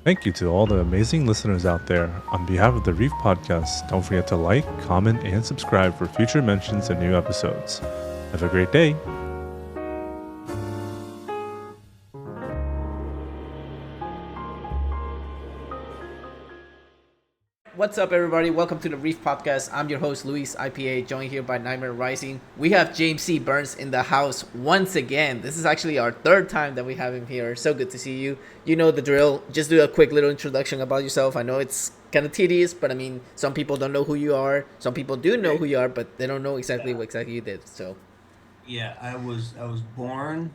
Thank you to all the amazing listeners out there. On behalf of the Reef podcast, don't forget to like, comment, and subscribe for future mentions and new episodes. Have a great day. What's up, everybody? Welcome to the Reef Podcast. I'm your host, Luis IPA, joined here by Nightmare Rising. We have James C. Burns in the house once again. This is actually our third time that we have him here. So good to see you. You know the drill. Just do a quick little introduction about yourself. I know it's kind of tedious, but I mean, some people don't know who you are. Some people do know who you are, but they don't know exactly Yeah, what exactly you did. So, yeah. I was born,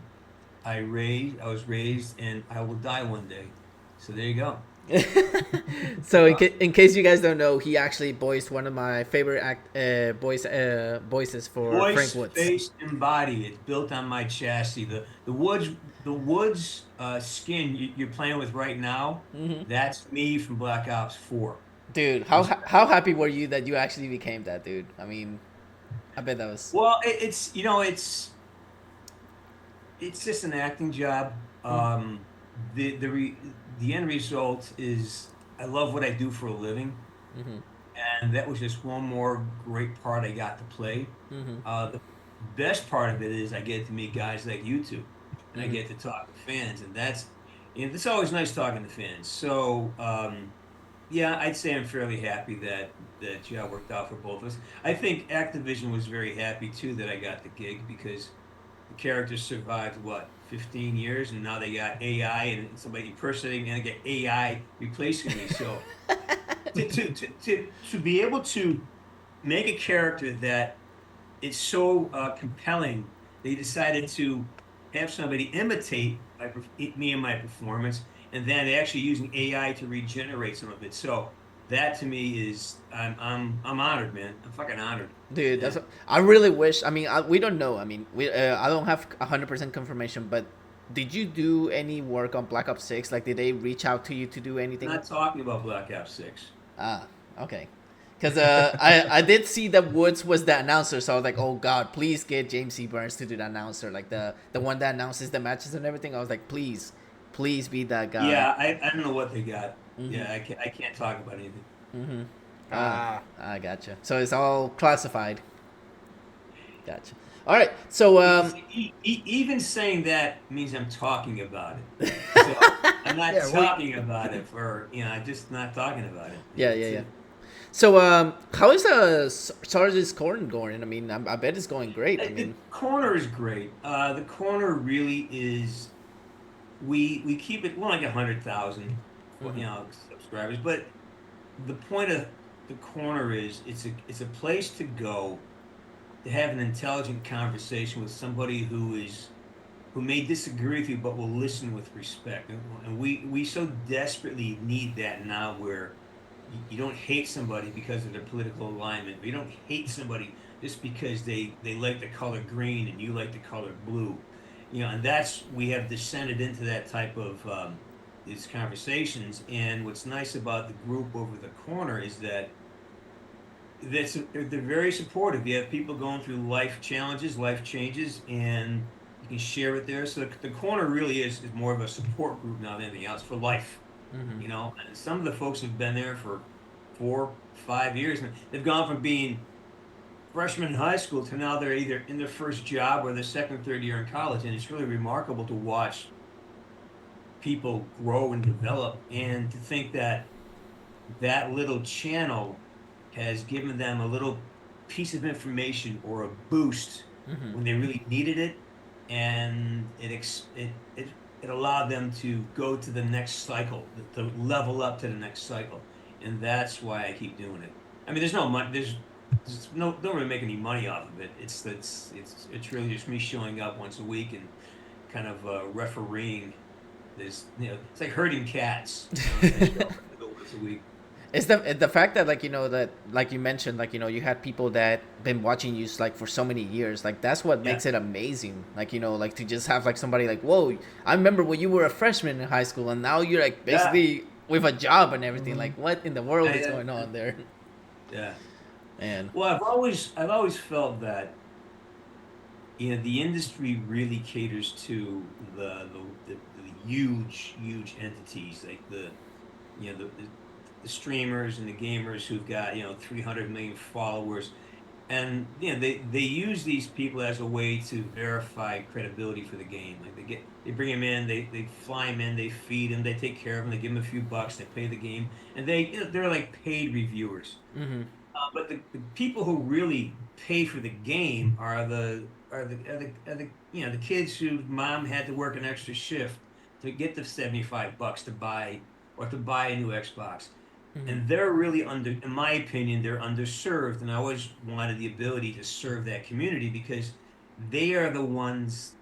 I was raised, and I will die one day. So there you go. so Uh, in case you guys don't know, he actually voiced one of my favorite voices for Frank Voice, Woods. face, and body. It's built on my chassis. The woods skin you're playing with right now. That's me from Black Ops 4. Dude, how Was how happy were you that you actually became that dude? I mean, I bet that was. well, it's it's just an acting job. The the re, the end result is I love what I do for a living. And that was just one more great part I got to play. The best part of it is I get to meet guys like you two, and I get to talk to fans, and it's always nice talking to fans. So yeah, I'd say I'm fairly happy that job worked out for both of us. I think Activision was very happy too that I got the gig because the characters survived what 15 years, and now they got AI and somebody impersonating and I get AI replacing me. So to be able to make a character that is so compelling, they decided to have somebody imitate me and my performance, and then actually using AI to regenerate some of it. So that to me is I'm honored, man. I'm fucking honored. Dude, Yeah. I really wish. I mean, we don't know. I mean, I don't have 100% confirmation, but did you do any work on Black Ops 6? Like, did they reach out to you to do I'm anything? not talking about Black Ops 6. Ah, okay. Because I did see that Woods was the announcer, so I was like, oh god, please get James C. Burns to do the announcer, like the one that announces the matches and everything. I was like, please be that guy. Yeah, I don't know what they got. Yeah, I can't talk about anything. Ah, I gotcha. So it's all classified. Gotcha. All right. So Even saying that means I'm talking about it. So I'm not Yeah, we talking about it for, I'm just not talking about it. yeah, yeah, That's yeah. it. So how is Sarge's corn going? I mean, I bet it's going great. I The mean, corner is great. The corner really is. We keep it. We're like 100,000, subscribers. But the point of the corner is it's a place to go to have an intelligent conversation with somebody who may disagree with you but will listen with respect. And we so desperately need that now where you don't hate somebody because of their political alignment. You don't hate somebody just because they like the color green and you like the color blue. And that's we have descended into that type of these conversations. And what's nice about the group over the corner is that they're very supportive. You have people going through life challenges, life changes, and you can share it there. So the corner really is more of a support group now than anything else for life. And some of the folks have been there for 4, 5 years, and they've gone from being freshmen in high school to now they're either in their first job or their second, third year in college, and it's really remarkable to watch people grow and develop, and to think that that little channel has given them a little piece of information or a boost when they really needed it, and it allowed them to go to the next cycle, to level up to the next cycle, and that's why I keep doing it. I mean, there's no money, there's no don't really make any money off of it. It's really just me showing up once a week and kind of refereeing this. It's like herding cats. I go once a week. it's the fact that that like you mentioned you had people that been watching you like for so many years, like that's what Yeah, makes it amazing, like to just have like somebody like, whoa, I remember when you were a freshman in high school and now you're like yeah, basically with a job and everything. Like, what in the world is yeah, going on there? yeah. And Well, I've always felt that the industry really caters to the huge entities like the streamers and the gamers who've got 300 million followers, and they use these people as a way to verify credibility for the game. Like they bring them in, they fly them in, they feed them, they take care of them, they give them a few bucks, they play the game, and they're like paid reviewers. Mm-hmm. But the people who really pay for the game are the kids whose mom had to work an extra shift to get the $75 to buy a new Xbox. Mm-hmm. And they're really in my opinion, they're underserved. And I always wanted the ability to serve that community because they are the ones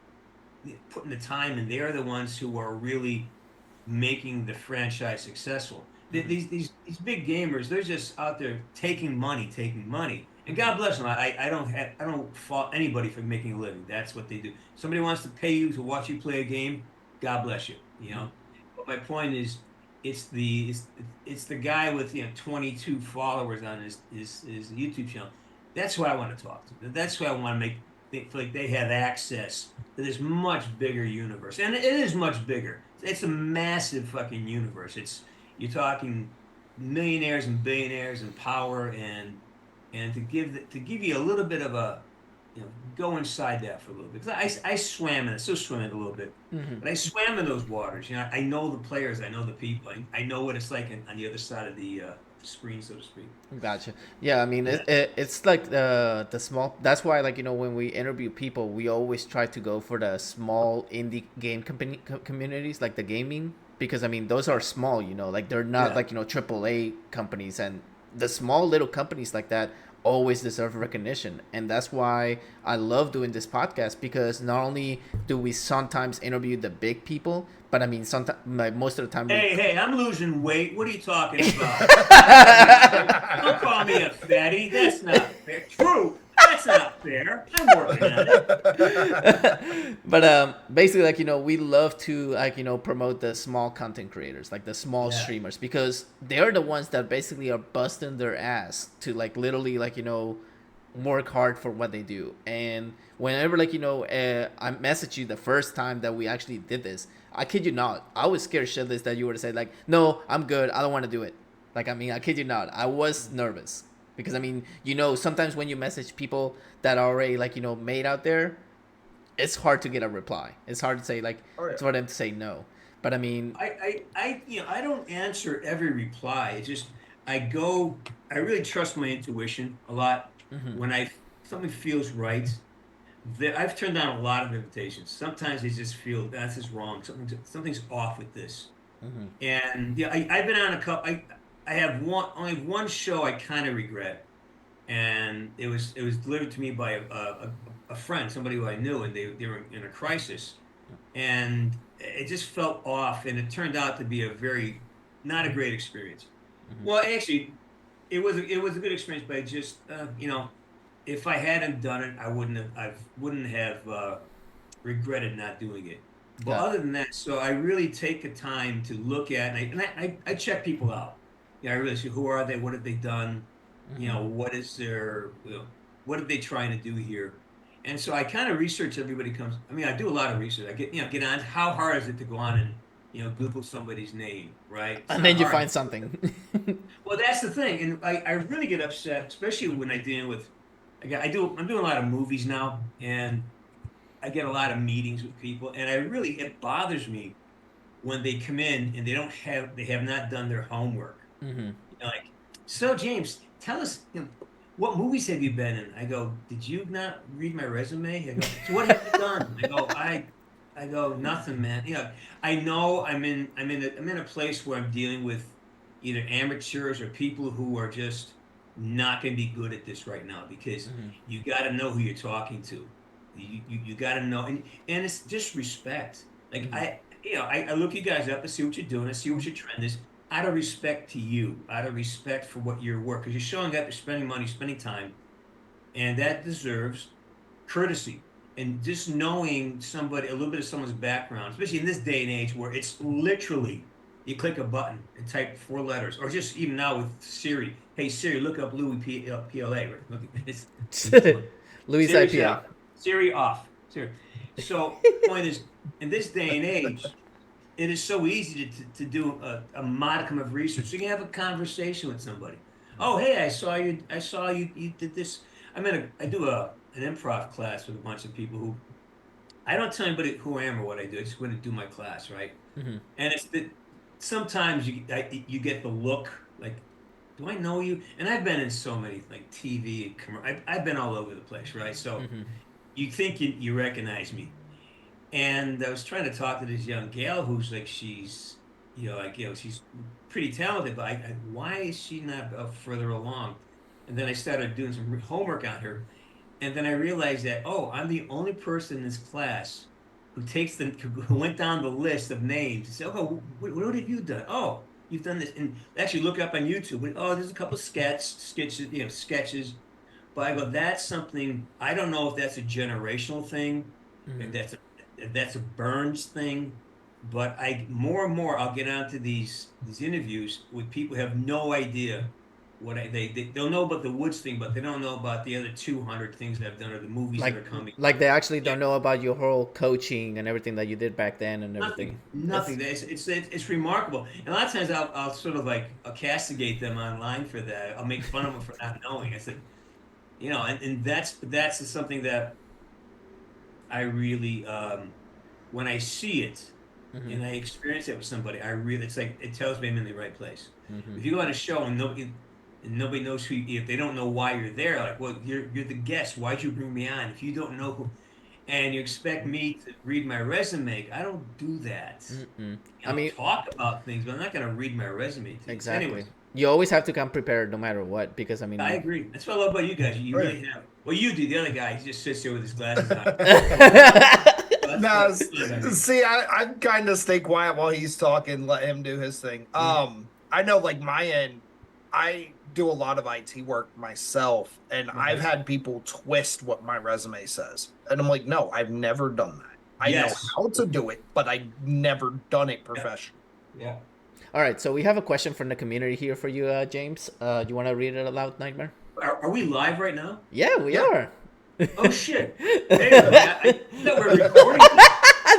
putting the time in. They are the ones who are really making the franchise successful. Mm-hmm. These big gamers, they're just out there taking money, and God bless them. I don't fault anybody for making a living. That's what they do. Somebody wants to pay you to watch you play a game, God bless you. But my point is, it's the guy with 22 followers on his YouTube channel. That's who I want to talk to. That's who I want to make feel like they have access to this much bigger universe, and it is much bigger. It's a massive fucking universe. You're talking millionaires and billionaires and power, and to give you a little bit of a go inside that for a little bit, because I swam in it, still swim in it a little bit, Mm-hmm. but I swam in those waters. I know the players, I know the people, I know what it's like on the other side of the screen, so to speak. Gotcha. Yeah, I mean, it's like the small. That's why, like, when we interview people, we always try to go for the small indie game communities, like the gaming, because I mean, those are small. Like they're not Yeah. like AAA companies, and the small little companies like that always deserve recognition, and that's why I love doing this podcast, because not only do we sometimes interview the big people, but I mean, sometimes, like, most of the time, Hey, I'm losing weight. What are you talking about? Don't call me a fatty. That's not fair. True. That's not fair. I'm working on it. but basically, like, we love to, like, promote the small content creators, like the small Yeah. streamers, because they're the ones that basically are busting their ass to, like, literally, like, work hard for what they do. And whenever, like, I messaged you the first time that we actually did this, I kid you not, I was scared shitless that you were to say, like, no, I'm good, I don't want to do it. Like, I mean, I kid you not, I was nervous, because I mean, sometimes when you message people that are already, like, made out there, it's hard to get a reply. It's hard to say, like, Oh, yeah. it's for them to say no. But I mean, I don't answer every reply. It's just I really trust my intuition a lot. mm-hmm, When something feels right, I've turned down a lot of invitations. Sometimes I just feel that's just wrong. Something's off with this. mm-hmm, And I've been on a couple. I have only one show I kind of regret, and it was delivered to me by a friend, somebody who I knew, and they were in a crisis, and it just felt off, and it turned out to be a very not a great experience. mm-hmm. Well, actually, it was a good experience, but I just if I hadn't done it, I wouldn't have regretted not doing it. But Yeah. other than that, so I really take the time to look at, and I check people out. I really see who are they, what have they done, Mm-hmm. what is what are they trying to do here, and so I kind of research everybody comes. I mean, I do a lot of research. I get on. How hard is it to go on and Google somebody's name, right? It's And not then you hard. find something. Well, that's the thing, and I really get upset, especially when I deal with. I'm doing a lot of movies now, and I get a lot of meetings with people, and it bothers me when they come in and they have not done their homework. Mm-hmm. Like, so James, tell us, what movies have you been in? I go, did you not read my resume? I go, so what have you done? I go, nothing, man. I know I'm in a place where I'm dealing with either amateurs or people who are just not going to be good at this right now, because Mm-hmm. you got to know who you're talking to. You got to know, and it's just respect. Like, Mm-hmm. I look you guys up, I see what you're doing, I see what your trend is, out of respect to you, out of respect for what your work, because you're showing up, you're spending money, spending time, and that deserves courtesy. And just knowing a little bit of someone's background, especially in this day and age where it's literally you click a button and type 4 letters, or just even now with Siri. Hey Siri, look up Louis PLA. Right? Look, it's one. Louis Siri's IPA. out. Siri off. Siri. So point is, in this day and age, it is so easy to do a modicum of research. So you can have a conversation with somebody. Oh, hey, I saw you did this. I do an improv class with a bunch of people who I don't tell anybody who I am or what I do. I just want to do my class, right? Mm-hmm. And it's the sometimes you get the look like, do I know you? And I've been in so many like TV and I've been all over the place, right? So Mm-hmm. you think you recognize me. And I was trying to talk to this young gal who's like she's she's pretty talented, but why is she not further along? And then I started doing some homework on her, and then I realized that, oh, I'm the only person in this class who went down the list of names and said, oh, what have you done? Oh, you've done this, and actually look up on YouTube. Oh, there's a couple sketches, sketches. But I go, that's something. I don't know if that's a generational thing, Mm-hmm. if that's a Burns thing. But I more and more I'll get onto these interviews with people who have no idea they'll know about the Woods thing, but they don't know about the other 200 things that I've done or the movies that Like are coming. like they actually Yeah, don't know about your whole coaching and everything that you did back then and everything. nothing. That's It's remarkable. And a lot of times I'll sort of like I'll castigate them online for that. I'll make fun of them for not knowing. I said, and that's something that I really when I see it mm-hmm. and I experience it with somebody, it's like it tells me I'm in the right place. Mm-hmm. If you go on a show and nobody knows if they don't know why you're there, like, well, you're the guest. Why'd you bring me on? If you don't know who, and you expect me to read my resume, I don't do that. Mm-mm. I I'll mean, talk about things, but I'm not going to read my resume to you. So exactly. anyways, You always have to come prepared no matter what because I I mean. agree. That's what I love about you guys. You Right. really have. Well, you do. The other guy, he just sits there with his glasses on. Well, No, that's what I mean. see, I kind of stay quiet while he's talking, let him do his thing. Mhm. I know, like my end, I do a lot of IT work myself, and I've Right. had people twist what my resume says, and I'm like, no, I've never done that. I know Yes. how to do it, but I've never done it Yeah. professionally. Yeah. All right, so we have a question from the community here for you, James. Do you want to read it aloud, Nightmare? Are we live right now? Yeah, we Yeah. are. Oh shit! Anyway, I thought we were recording.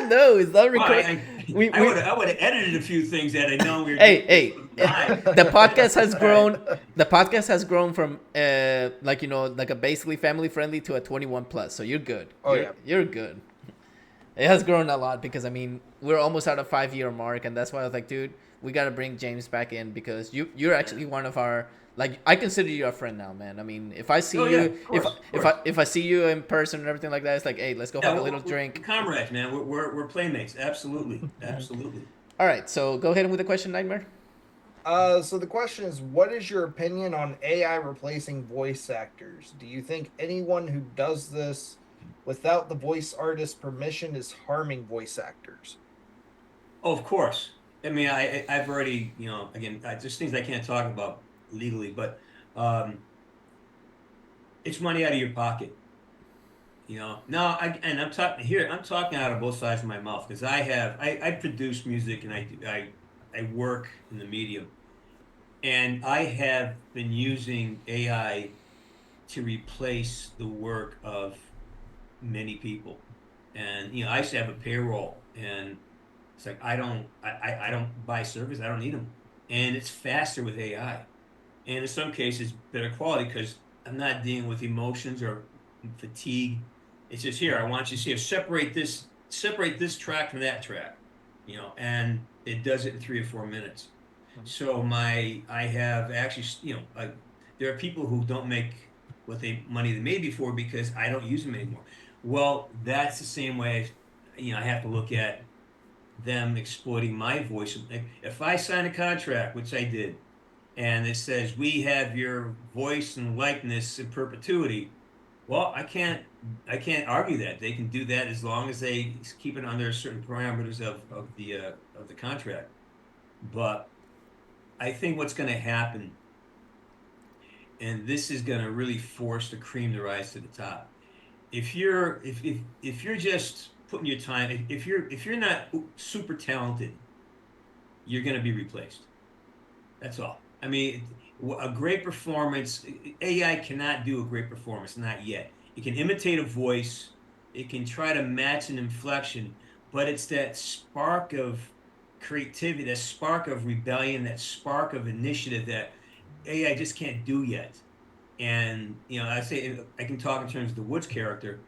No, it's not Well, recording. I would have edited a few things that I know we were. Hey, live. the podcast has All grown. right. The podcast has grown from like a basically family friendly to a 21 plus. So you're good. Oh, you're, yeah. you're good. It has grown a lot because I mean we're almost at a 5-year mark, and that's why I was like, dude, we gotta bring James back in because you're actually one of our, like, I consider you a friend now, man. I mean, if I see Oh, yeah, you, of course, if I see you in person and everything like that, it's like, hey, let's go Yeah, have a we're little drink. comrades, man. We're playmates. Absolutely, absolutely. All right, so go ahead with the question, Nightmare. So the question is, what is your opinion on AI replacing voice actors? Do you think anyone who does this without the voice artist's permission is harming voice actors? Oh, of course. I mean, I've already, again, just things I can't talk about legally, but um, it's money out of your pocket. No, and I'm talking here. I'm talking out of both sides of my mouth because I produce music and I work in the medium, and I have been using AI to replace the work of many people. And I used to have a payroll, and it's like I don't buy service. I don't need them, and it's faster with AI, and in some cases better quality because I'm not dealing with emotions or fatigue. It's just here. I want you to see it. Separate this track from that track, and it does it in 3 or 4 minutes. So I have actually, there are people who don't make money they made before because I don't use them anymore. Well, that's the same way, I have to look at them exploiting my voice. Like, if I sign a contract, which I did, and it says we have your voice and likeness in perpetuity, well, I can't argue that. They can do that as long as they keep it under certain parameters of the contract. But I think what's going to happen, and this is going to really force the cream to rise to the top. If you're just putting your time, if you're not super talented, you're going to be replaced. That's all. I mean, a great performance, AI cannot do a great performance, not yet. It can imitate a voice, it can try to match an inflection, but it's that spark of creativity, that spark of rebellion, that spark of initiative that AI just can't do yet. And I say I can talk in terms of the Woods character.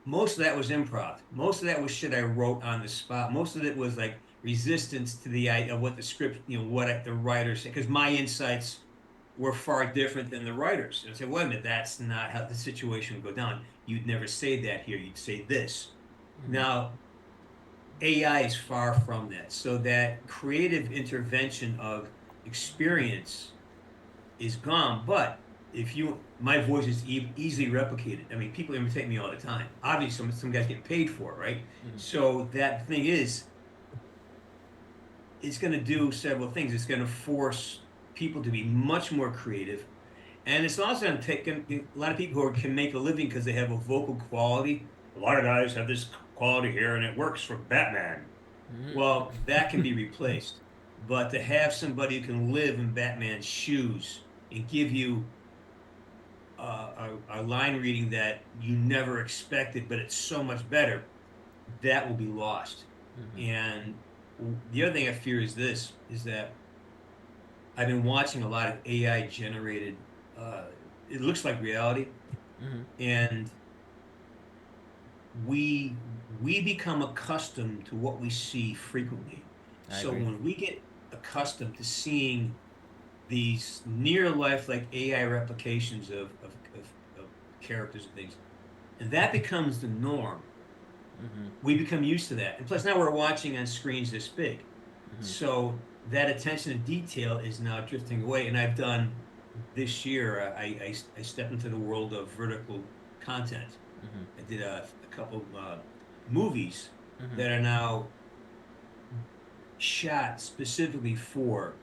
Most of that was improv. Most of that was shit I wrote on the spot. Most of it was like resistance to the idea of what the script, the writers said, because my insights were far different than the writers. And I said, wait a minute, that's not how the situation would go down. You'd never say that here. You'd say this. Mm-hmm. Now, AI is far from that. So that creative intervention of experience is gone. But my voice is easily replicated. I mean, people imitate me all the time. Obviously, some guys get paid for it, right? Mm-hmm. So that thing is, it's going to do several things. It's going to force people to be much more creative. And it's also going to take a lot of people who can make a living because they have a vocal quality. A lot of guys have this quality here, and it works for Batman. Mm-hmm. Well, that can be replaced. But to have somebody who can live in Batman's shoes and give you a line reading that you never expected, but it's so much better, that will be lost. Mm-hmm. And the other thing I fear is that I've been watching a lot of AI generated, it looks like reality. Mm-hmm. And we become accustomed to what we see frequently. So when we get accustomed to seeing these near life like AI replications of characters and things, and that becomes the norm, mm-hmm. we become used to that. And plus now we're watching on screens this big. Mm-hmm. So that attention to detail is now drifting away. And I've done this year, I stepped into the world of vertical content. Mm-hmm. I did a couple movies mm-hmm. that are now shot specifically for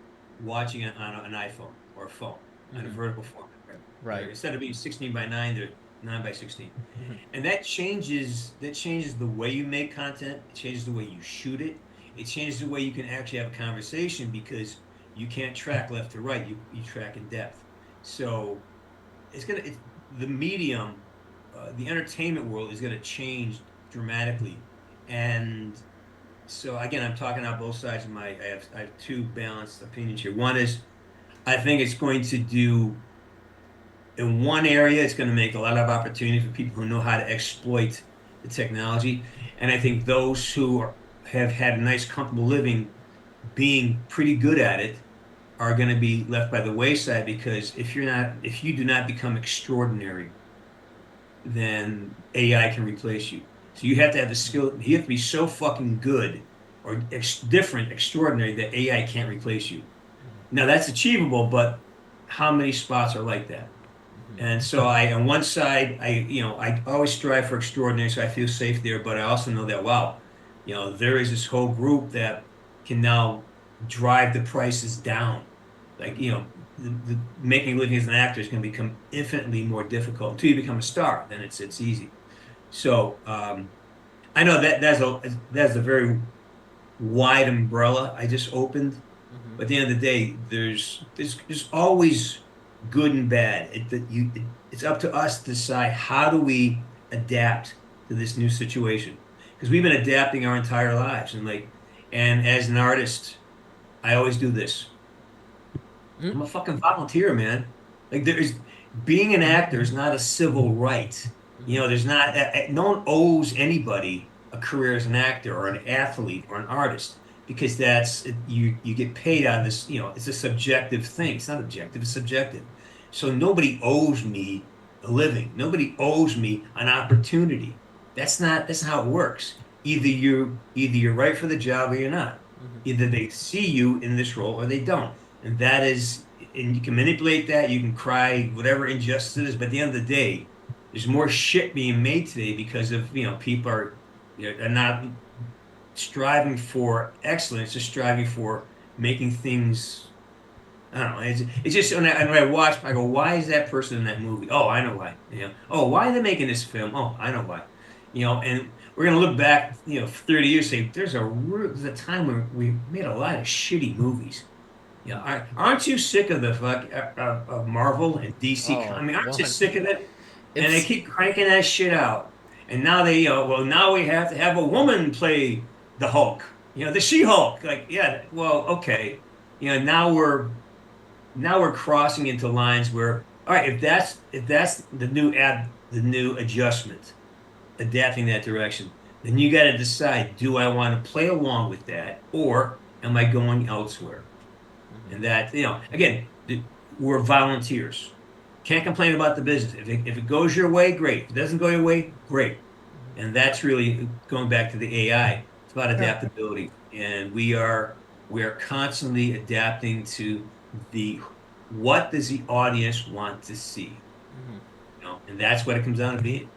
watching it on an iPhone or a phone mm-hmm. on a vertical format. Right. Instead of being 16 by 9, they're 9 by 16. Mm-hmm. And that changes the way you make content. It changes the way you shoot it. It changes the way you can actually have a conversation because you can't track left to right. You track in depth. So the medium, the entertainment world is going to change dramatically. And so again, I'm talking out both sides of I have two balanced opinions here. One is, I think it's going to do, in one area, it's going to make a lot of opportunity for people who know how to exploit the technology. And I think those who have had a nice, comfortable living, being pretty good at it, are going to be left by the wayside, because if you do not become extraordinary, then AI can replace you. So you have to have the skill. You have to be so fucking good or different, extraordinary, that AI can't replace you. Now that's achievable, but how many spots are like that? And so on one side, I always strive for extraordinary, so I feel safe there. But I also know that, wow, there is this whole group that can now drive the prices down. Like, the making a living as an actor is going to become infinitely more difficult until you become a star. Then it's easy. So I know that's a very wide umbrella I just opened. Mm-hmm. But at the end of the day, there's always good and bad. It's up to us to decide, how do we adapt to this new situation? Because we've been adapting our entire lives, and as an artist, I always do this. Mm-hmm. I'm a fucking volunteer, man. Being an actor is not a civil right. There's not, no one owes anybody a career as an actor or an athlete or an artist, because you get paid on this. It's a subjective thing. It's not objective, it's subjective. So nobody owes me a living. Nobody owes me an opportunity. That's not how it works. Either you're right for the job or you're not. Mm-hmm. Either they see you in this role or they don't. And you can manipulate that, you can cry whatever injustice it is, but at the end of the day, there's more shit being made today because of, people are not striving for excellence, just striving for making things. I don't know. It's just when I watch, I go, why is that person in that movie? Oh, I know why. Oh, why are they making this film? Oh, I know why. And we're gonna look back, 30 years, say there's a time when we made a lot of shitty movies. Aren't you sick of the of Marvel and DC? Aren't you sick of it? And they keep cranking that shit out. And now now we have to have a woman play the Hulk. The She-Hulk. Like, yeah, well, okay. Now we're crossing into lines where, all right, if that's the new adjustment, adapting that direction, then you got to decide: do I want to play along with that, or am I going elsewhere? And that, again, we're volunteers. Can't complain about the business. If it goes your way, great. If it doesn't go your way, great. And that's really going back to the AI. It's about adaptability, and we are constantly adapting to the what does the audience want to see, and that's what it comes down to being.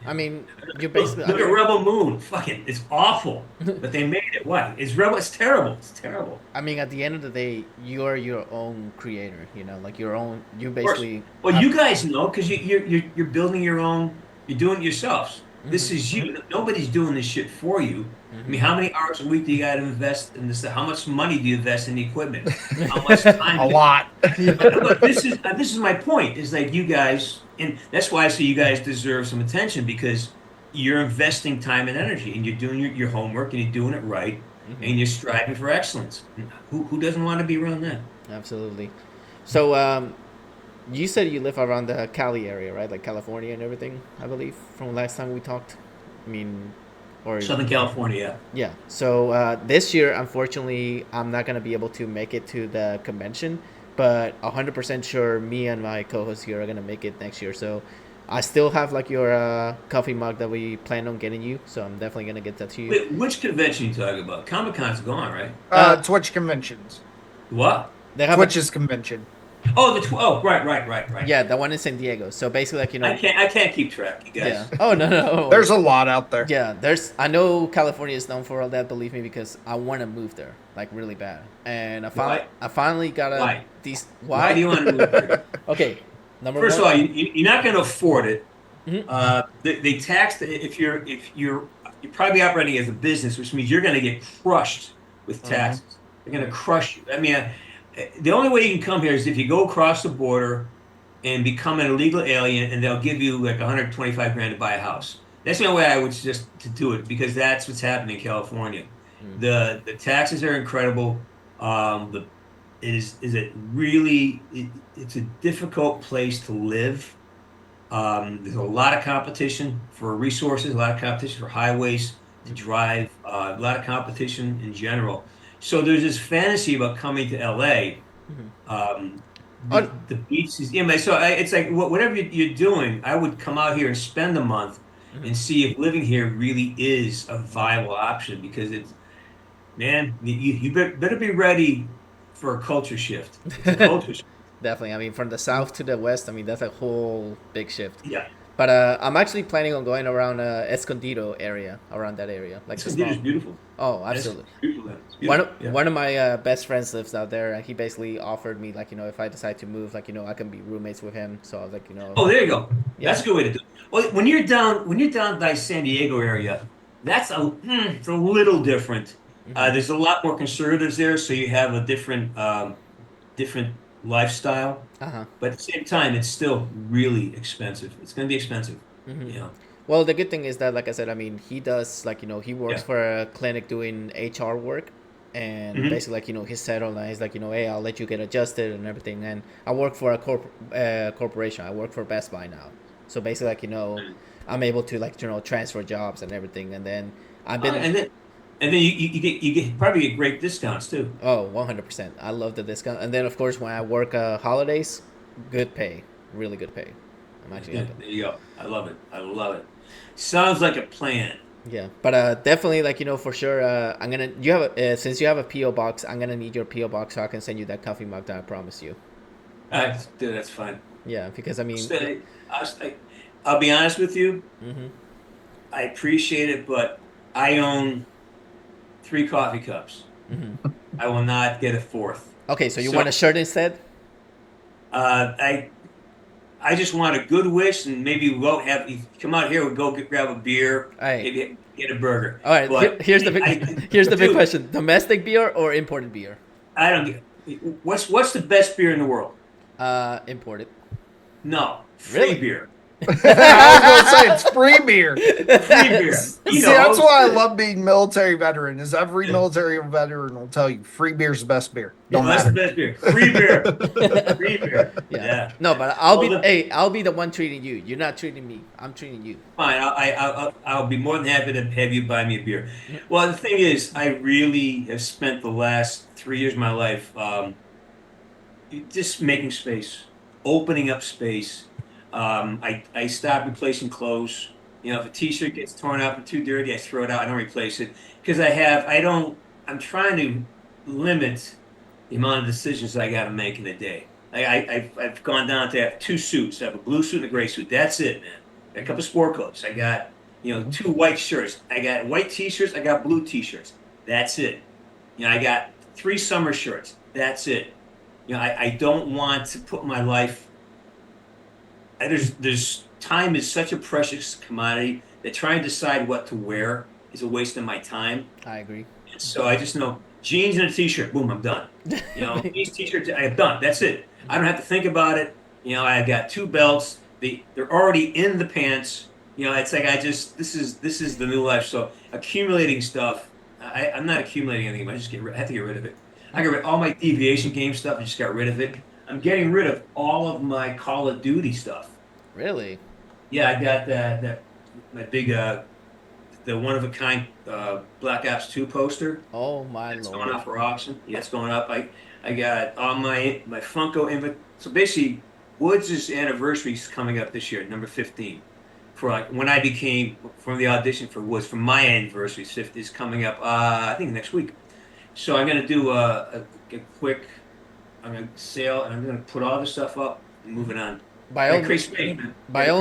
I mean, you Look, basically. look at Rebel Moon. Fucking, it's awful, but they made it. What? It's terrible. It's terrible. I mean, at the end of the day, you're your own creator. Like your own. You Of course. basically. Well, you guys know because you're building your own. You're doing it yourselves. This is you. Nobody's doing this shit for you. I mean, how many hours a week do you got to invest in this? How much money do you invest in the equipment? How much time? A lot. But this is my point. Is like you guys, and that's why I say you guys deserve some attention because you're investing time and energy, and you're doing your homework, and you're doing it right, and you're striving for excellence. Who doesn't want to be around that? Absolutely. So, you said you live around the Cali area, right? Like California and everything, I believe, from last time we talked. I mean, or Southern California, yeah. yeah. So this year, unfortunately, I'm not gonna be able to make it to the convention, but 100% sure me and my co-host here are gonna make it next year. So I still have like your coffee mug that we planned on getting you. So I'm definitely gonna get that to you. Wait, which convention you talking about? Comic-Con's gone, right? Twitch conventions. What? They have Twitch's convention. Oh, right. yeah, the one in San Diego. So basically, like I can't keep track, you guys. Yeah. Oh no. There's a lot out there. Yeah, I know California is known for all that. Believe me, because I want to move there like really bad, and I finally got a Why? Why do you want to move there? Okay, number First one. of all, you're not going to afford it. Mhm. They tax if you're probably operating as a business, which means you're going to get crushed with taxes. They're going to crush you. I mean, the only way you can come here is if you go across the border and become an illegal alien, and they'll give you like 125 grand to buy a house. That's the only way I would suggest to do it because that's what's happening in California. The taxes are incredible. It's a difficult place to live. There's a lot of competition for resources, a lot of competition for highways to drive, a lot of competition in general. So there's this fantasy about coming to LA. The beach is, it's like whatever you're doing, I would come out here and spend a month and see if living here really is a viable option because you better be ready for a culture shift. It's a culture shift. Definitely. I mean, from the south to the west, I mean, that's a whole big shift. Yeah. But I'm actually planning on going around Escondido area, around that area. Like Escondido's beautiful. Oh, absolutely. It's beautiful. One of my best friends lives out there, and he basically offered me, like, if I decide to move, like, I can be roommates with him. So I was like, Oh, there you go. Yeah. That's a good way to do it. Well, when you're down by San Diego area, it's a little different. There's a lot more conservatives there, so you have a different lifestyle. But at the same time, it's still really expensive. It's going to be expensive. Well, the good thing is that, like I said, I mean, he does, like, he works for a clinic doing HR work. And basically, like, he's settled and he's like, hey, I'll let you get adjusted and everything. And I work for a corporation. I work for Best Buy now. So basically, like, I'm able to, like, transfer jobs and everything. And then I've been... And then you get probably get great discounts too. Oh, 100%. I love the discount. And then, of course, when I work holidays, good pay. Really good pay. I'm actually there you go. I love it. Sounds like a plan. Yeah, but definitely, like, for sure, I'm gonna. You have since you have a PO box, I'm gonna need your PO box so I can send you that coffee mug that I promised you. Dude, that's fine. Yeah, because I mean, I'll be honest with you. I appreciate it, but I own 3 coffee cups. I will not get a 4th. Okay, so you want a shirt instead? I just want a good wish, and maybe we'll come out here. We'll go grab a beer, maybe get a burger. All right. But here's the big question: domestic beer or imported beer? I don't get. What's the best beer in the world? Imported. No, free beer. I was going to say it's free beer. Free beer. See, that's why I love being military veteran. Is every military veteran will tell you free beer's the best beer. Don't matter. That's the best beer. Free beer. Free beer. Yeah. No, but I'll be the one treating you. You're not treating me. I'm treating you. Fine. I'll be more than happy to have you buy me a beer. Well, the thing is, I really have spent the last 3 years of my life just making space, opening up space. I stopped replacing clothes. You know, if a T-shirt gets torn up and too dirty, I throw it out. I don't replace it because I'm trying to limit the amount of decisions I got to make in a day. I've gone down to have 2 suits. I have a blue suit and a gray suit. That's it, man. I got a couple sport clothes. I got 2 white shirts. I got white T-shirts. I got blue T-shirts. That's it. I got 3 summer shirts. That's it. I don't want to put my life. There's time is such a precious commodity that trying to decide what to wear is a waste of my time. I agree. So I just know jeans and a T-shirt. Boom, I'm done. These T-shirts, I'm done. That's it. I don't have to think about it. I've got 2 belts. They're already in the pants. It's like this is the new life. So accumulating stuff. I'm not accumulating anything. I have to get rid of it. I got rid of all my deviation game stuff. I just got rid of it. I'm getting rid of all of my Call of Duty stuff. Really? Yeah, I got that my big the one of a kind Black Ops 2 poster. Oh my It's lord! going up for auction. Yeah, it's going up. I got all my Funko So basically, Woods' anniversary is coming up this year, number 15. For when I became from the audition for Woods, from my anniversary is coming up. I think next week. So I'm gonna do a quick. I'm gonna sale and I'm gonna put all the stuff up and move it on. By all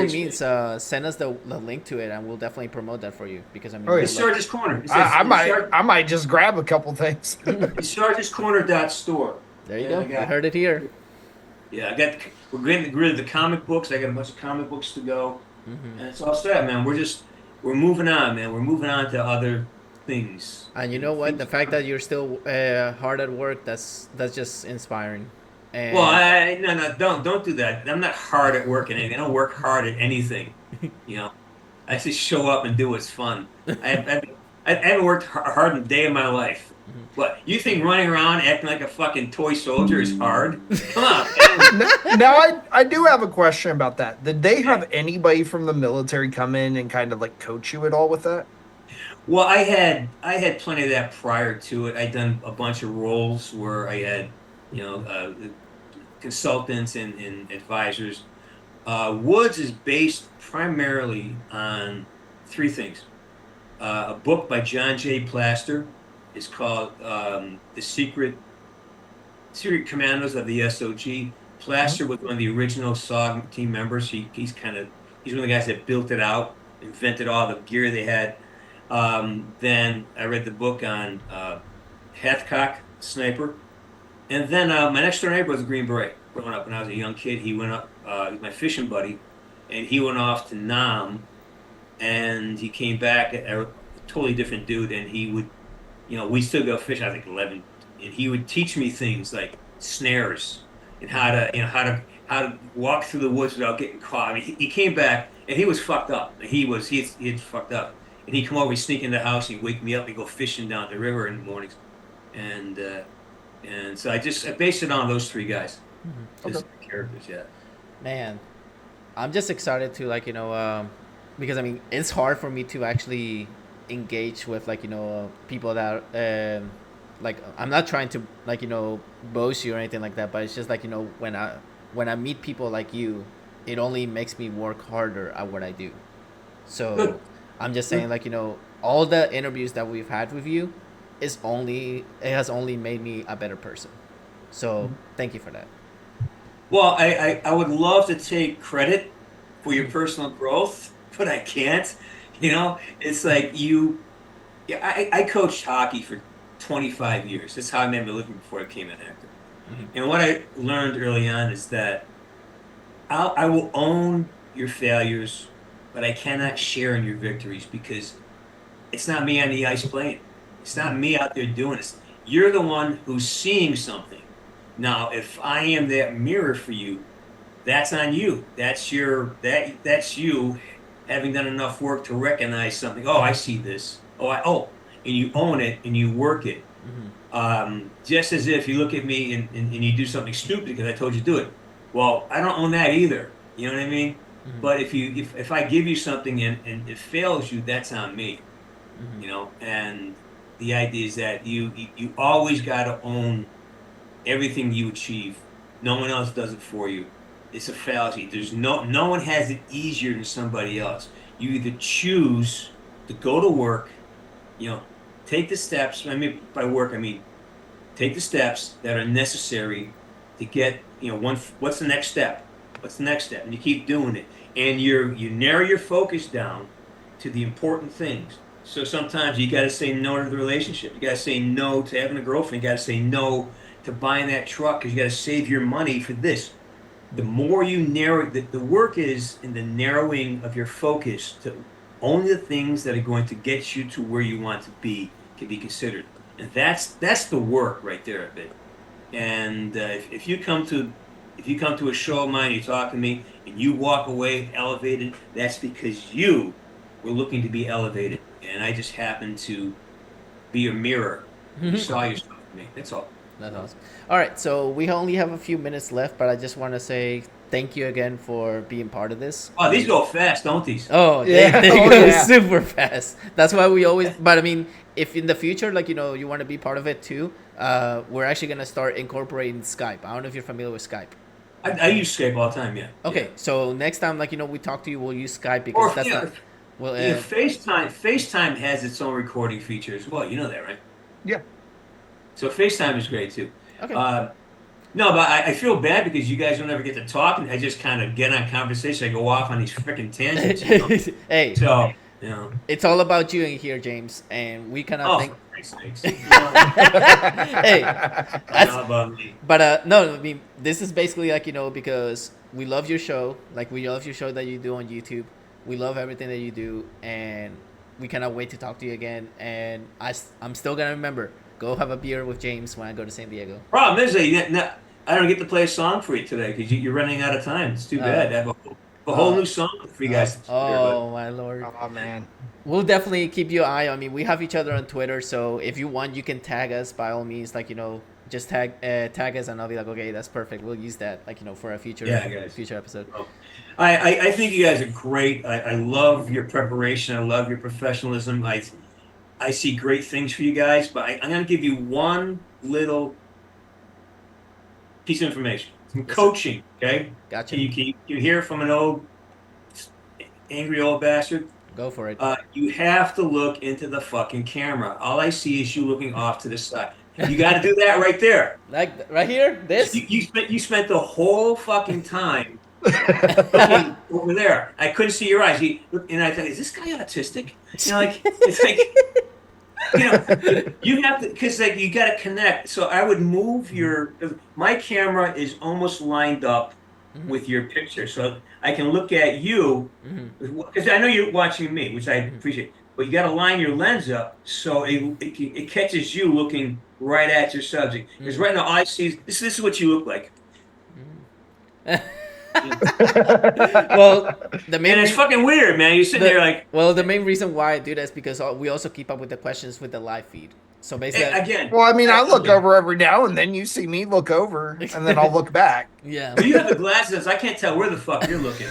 means, send us the link to it, and we'll definitely promote that for you. Because it's Sarge's Corner. I might just grab a couple things. It's sargescorner.store. There you go. You heard it here. Yeah, we're getting rid of the comic books. I got a bunch of comic books to go, and it's all set, man. We're moving on, man. We're moving on to other things. And you know what? The fact that you're still hard at work, that's just inspiring. And well, don't do that. I'm not hard at work at anything. I don't work hard at anything. I just show up and do what's fun. I haven't worked hard in a day of my life. What, you think running around acting like a fucking toy soldier is hard? Come on. Now, I do have a question about that. Did they have anybody from the military come in and kind of like coach you at all with that? Well, I had plenty of that prior to it. I'd done a bunch of roles where I had, consultants and advisors. Woods is based primarily on 3 things. A book by John J. Plaster is called The Secret Commandos of the SOG. Plaster was one of the original SOG team members. He's one of the guys that built it out, invented all the gear they had. Then I read the book on Hathcock Sniper. And then my next door neighbor was a Green Beret. Growing up when I was a young kid, he went up, my fishing buddy, and he went off to Nam, and he came back a totally different dude, and he would, we still go fishing. I was like 11, and he would teach me things like snares and how to walk through the woods without getting caught. I mean, he came back and he was fucked up. He had fucked up, and he'd come over, he'd sneak in the house, he'd wake me up, and go fishing down the river in the mornings, and so I based it on those 3 guys. Just characters, yeah. Man, I'm just excited to because it's hard for me to actually engage with people that I'm not trying to boast you or anything like that, but it's just when I meet people like you, it only makes me work harder at what I do. So good. I'm just saying all the interviews that we've had with you has only made me a better person. So thank you for that. Well, I would love to take credit for your personal growth, but I can't. It's like I coached hockey for 25 years. That's how I made my living before I became an actor. And what I learned early on is that I will own your failures, but I cannot share in your victories because it's not me on the ice playing. It's not me out there doing this. You're the one who's seeing something. Now, if I am that mirror for you, that's on you. That's that's you having done enough work to recognize something. Oh, I see this. And you own it and you work it. Just as if you look at me and you do something stupid because I told you to do it. Well, I don't own that either. You know what I mean? But if I give you something and it fails you, that's on me. You know, and the idea is that you always got to own everything you achieve. No one else does it for you. It's a fallacy. There's no one has it easier than somebody else. You either choose to go to work, you know, take the steps. I mean, by work, I mean take the steps that are necessary to get, you know, what's the next step? What's the next step? And you keep doing it. And you narrow your focus down to the important things. So sometimes you got to say no to the relationship. You got to say no to having a girlfriend. You got to say no to buying that truck because you got to save your money for this. The more you narrow, the work is in the narrowing of your focus to only the things that are going to get you to where you want to be can be considered. And that's the work right there a bit. And if you come to a show of mine, you talk to me, and you walk away elevated, that's because you were looking to be elevated. And I just happened to be a mirror. You saw yourself in me. That's all. That's awesome. All right, so we only have a few minutes left, but I just want to say thank you again for being part of this. Oh, these go fast, don't these? Oh, Yeah. they Oh, go yeah. super fast. That's why we always. But I mean, if in the future, like, you know, you want to be part of it too, we're actually gonna start incorporating Skype. I don't know if you're familiar with Skype. I use Skype all the time, yeah. Okay, Yeah. so next time, like, you know, we talk to you, we'll use Skype because Or that's yeah, not. Well, yeah, FaceTime has its own recording feature as well. You know that, right? Yeah. So FaceTime is great too. okay. No, but I feel bad because you guys don't ever get to talk, and I just kind of get on conversation. I go off on these freaking tangents. You know? Hey, So, you know. it's all about you in here, James, and we cannot Oh, think. for Christ's sakes. Hey, that's, Not about me. but no, I mean, this is basically like, you know, because we love your show, like we love your show that you do on YouTube. We love everything that you do, and we cannot wait to talk to you again. And I'm still gonna remember. Go have a beer with James when I go to San Diego. Problem is, I don't get to play a song for you today because you're running out of time. It's too bad to have a whole new song for you guys. to hear, but- Oh my lord. Oh man. We'll definitely keep you an eye. I mean, we have each other on Twitter, so if you want, you can tag us by all means. Like, you know, just tag us, and I'll be like, okay, that's perfect. We'll use that, like, you know, for a future episode. Oh. I think you guys are great. I love your preparation. I love your professionalism. I see great things for you guys, but I'm going to give you one little piece of information. Some coaching, okay? Gotcha. Can you hear from an old angry old bastard? Go for it. You have to look into the fucking camera. All I see is you looking off to the side. You got to do that right there. Like right here, this. You spent the whole fucking time looking over there. I couldn't see your eyes. And I thought, is this guy autistic? You know, like it's like, you know, you have to, because like you got to connect. So I would move my camera is almost lined up with your picture, so I can look at you because I know you're watching me, which I appreciate. But you got to line your lens up so it catches you looking right at your subject. Because right now all I see is this is what you look like. Well, the main And it's fucking weird, man. You're sitting there like. Well, the main reason why I do that is because we also keep up with the questions with the live feed. So basically, Again. Well, I mean, I look over every now and then. You see me look over, and then I'll look back. yeah. You have the glasses. I can't tell where the fuck you're looking.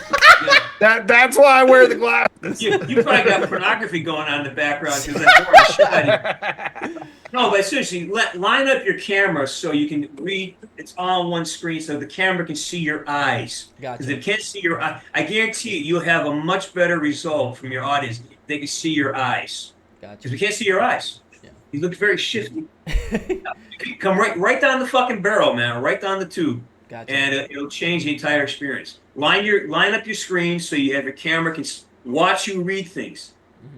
That's why I wear the glasses. You probably got pornography going on in the background because I'm bored of shit out of you. No, but seriously, line up your camera so you can read. It's all on one screen, so the camera can see your eyes. Gotcha. Because if it can't see your eye, I guarantee you'll have a much better result from your audience if they can see your eyes. Gotcha. Because we can't see your eyes. Yeah. You look very shifty. Come right down the fucking barrel, man. Right down the tube. Gotcha. And it'll change the entire experience. Line up your screen so you have your camera can watch you read things,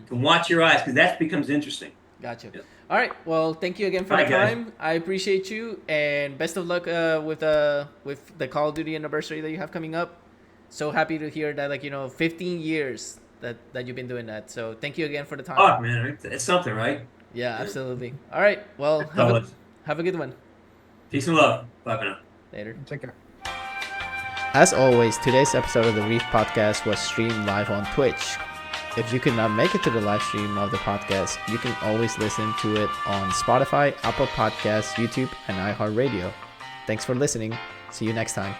can watch your eyes, because that becomes interesting. Gotcha. Yeah. All right. Well, thank you again for Bye, the guys. time. I appreciate you, and best of luck with the Call of Duty anniversary that you have coming up. So happy to hear that, like, you know, 15 years that you've been doing that. So thank you again for the time. Oh man, it's something, right? Yeah, absolutely. All right. Well, have a good one. Peace and love. Bye for now. Later. Take care. As always, today's episode of the Reef podcast was streamed live on Twitch. If you could not make it to the live stream of the podcast, you can always listen to it on Spotify, Apple Podcasts, YouTube, and iHeart Radio. Thanks for listening. See you next time.